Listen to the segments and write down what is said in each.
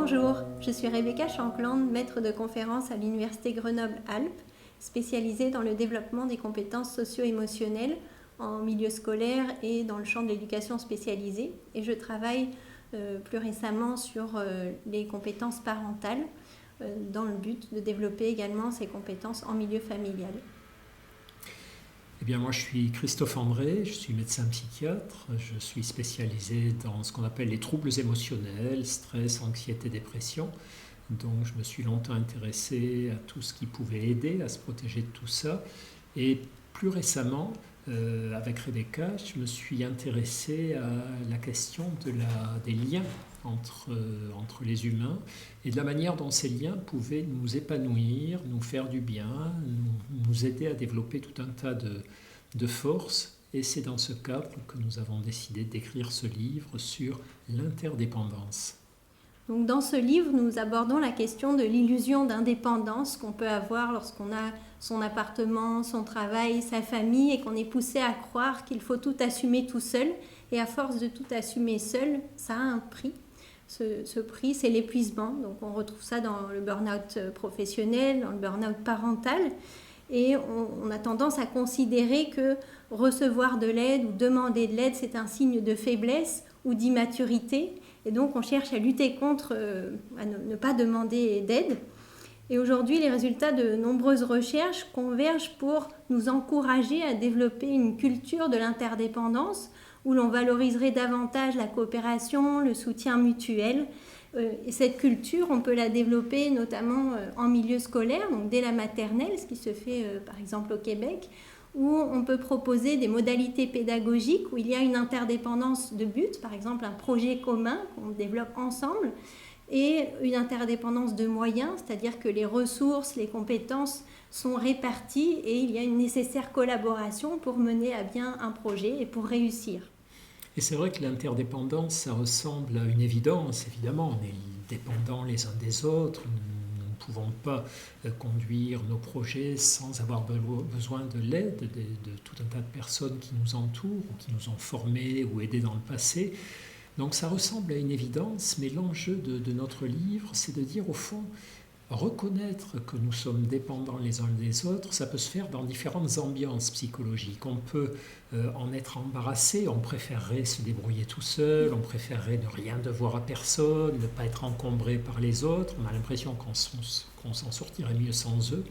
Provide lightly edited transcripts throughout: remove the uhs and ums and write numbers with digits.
Bonjour, je suis Rebecca Shankland, maître de conférence à l'Université Grenoble-Alpes, spécialisée dans le développement des compétences socio-émotionnelles en milieu scolaire et dans le champ de l'éducation spécialisée. Et je travaille plus récemment sur les compétences parentales dans le but de développer également ces compétences en milieu familial. Eh bien, moi, je suis Christophe André, je suis médecin psychiatre, je suis spécialisé dans ce qu'on appelle les troubles émotionnels, stress, anxiété, dépression. Donc, je me suis longtemps intéressé à tout ce qui pouvait aider à se protéger de tout ça. Et plus récemment, avec Rebecca, je me suis intéressé à la question des liens entre les humains et de la manière dont ces liens pouvaient nous épanouir, nous faire du bien, nous aider à développer tout un tas de forces. Et c'est dans ce cadre que nous avons décidé d'écrire ce livre sur l'interdépendance. Donc dans ce livre, nous abordons la question de l'illusion d'indépendance qu'on peut avoir lorsqu'on a son appartement, son travail, sa famille et qu'on est poussé à croire qu'il faut tout assumer tout seul. Et à force de tout assumer seul, ça a un prix. Ce prix, c'est l'épuisement. Donc on retrouve ça dans le burn-out professionnel, dans le burn-out parental. Et on a tendance à considérer que recevoir de l'aide ou demander de l'aide, c'est un signe de faiblesse ou d'immaturité. Et donc on cherche à lutter contre, à ne pas demander d'aide. Et aujourd'hui, les résultats de nombreuses recherches convergent pour nous encourager à développer une culture de l'interdépendance où l'on valoriserait davantage la coopération, le soutien mutuel. Et cette culture, on peut la développer notamment en milieu scolaire, donc dès la maternelle, ce qui se fait par exemple au Québec, où on peut proposer des modalités pédagogiques où il y a une interdépendance de but, par exemple un projet commun qu'on développe ensemble, et une interdépendance de moyens, c'est-à-dire que les ressources, les compétences sont réparties et il y a une nécessaire collaboration pour mener à bien un projet et pour réussir. Et c'est vrai que l'interdépendance, ça ressemble à une évidence. Évidemment, on est dépendants les uns des autres. Nous ne pouvons pas conduire nos projets sans avoir besoin de l'aide de tout un tas de personnes qui nous entourent ou qui nous ont formés ou aidés dans le passé. Donc ça ressemble à une évidence, mais l'enjeu de notre livre, c'est de dire au fond, reconnaître que nous sommes dépendants les uns des autres, ça peut se faire dans différentes ambiances psychologiques. On peut en être embarrassé, on préférerait se débrouiller tout seul, on préférerait ne rien devoir à personne, ne pas être encombré par les autres, on a l'impression qu'on s'en sortirait mieux sans eux.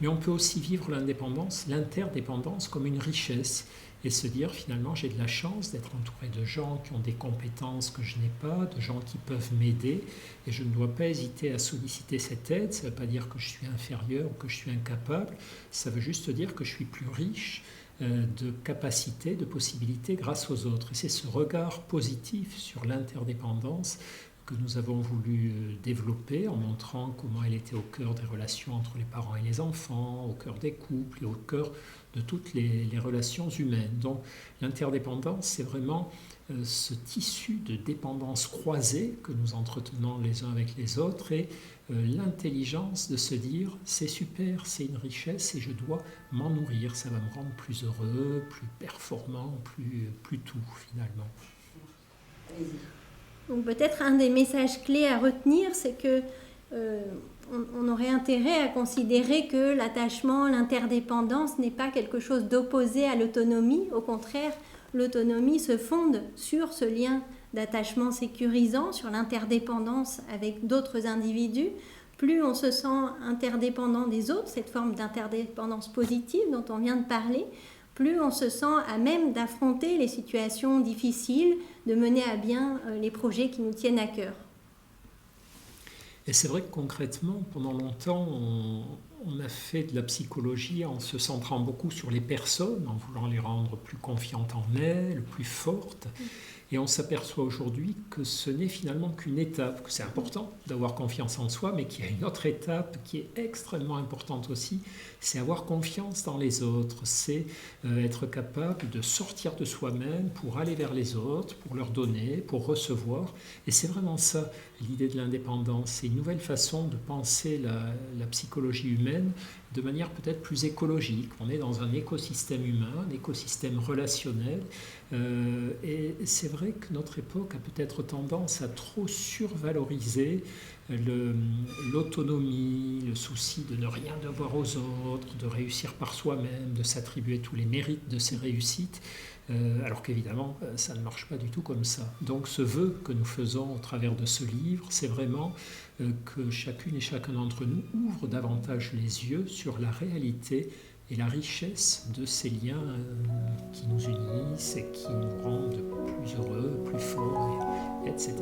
Mais on peut aussi vivre l'interdépendance comme une richesse et se dire finalement j'ai de la chance d'être entouré de gens qui ont des compétences que je n'ai pas, de gens qui peuvent m'aider et je ne dois pas hésiter à solliciter cette aide. Ça ne veut pas dire que je suis inférieur ou que je suis incapable, ça veut juste dire que je suis plus riche de capacités, de possibilités grâce aux autres. Et c'est ce regard positif sur l'interdépendance que nous avons voulu développer en montrant comment elle était au cœur des relations entre les parents et les enfants, au cœur des couples et au cœur de toutes les relations humaines. Donc l'interdépendance, c'est vraiment ce tissu de dépendance croisée que nous entretenons les uns avec les autres et l'intelligence de se dire c'est super, c'est une richesse et je dois m'en nourrir, ça va me rendre plus heureux, plus performant, plus tout finalement. Allez-y. Donc peut-être un des messages clés à retenir, c'est que on aurait intérêt à considérer que l'attachement, l'interdépendance n'est pas quelque chose d'opposé à l'autonomie. Au contraire, l'autonomie se fonde sur ce lien d'attachement sécurisant, sur l'interdépendance avec d'autres individus. Plus on se sent interdépendant des autres, cette forme d'interdépendance positive dont on vient de parler, plus on se sent à même d'affronter les situations difficiles, de mener à bien les projets qui nous tiennent à cœur. Et c'est vrai que concrètement, pendant longtemps, on a fait de la psychologie en se centrant beaucoup sur les personnes, en voulant les rendre plus confiantes en elles, plus fortes. Et on s'aperçoit aujourd'hui que ce n'est finalement qu'une étape, que c'est important d'avoir confiance en soi, mais qu'il y a une autre étape qui est extrêmement importante aussi, c'est avoir confiance dans les autres, c'est être capable de sortir de soi-même pour aller vers les autres, pour leur donner, pour recevoir. Et c'est vraiment ça, l'idée de l'indépendance. C'est une nouvelle façon de penser la psychologie humaine, de manière peut-être plus écologique. On est dans un écosystème humain, un écosystème relationnel, et c'est vrai que notre époque a peut-être tendance à trop survaloriser l'autonomie, le souci de ne rien devoir aux autres, de réussir par soi-même, de s'attribuer tous les mérites de ses réussites, alors qu'évidemment, ça ne marche pas du tout comme ça. Donc ce vœu que nous faisons au travers de ce livre, c'est vraiment que chacune et chacun d'entre nous ouvre davantage les yeux sur la réalité et la richesse de ces liens qui nous unissent et qui nous rendent plus heureux, plus forts, etc.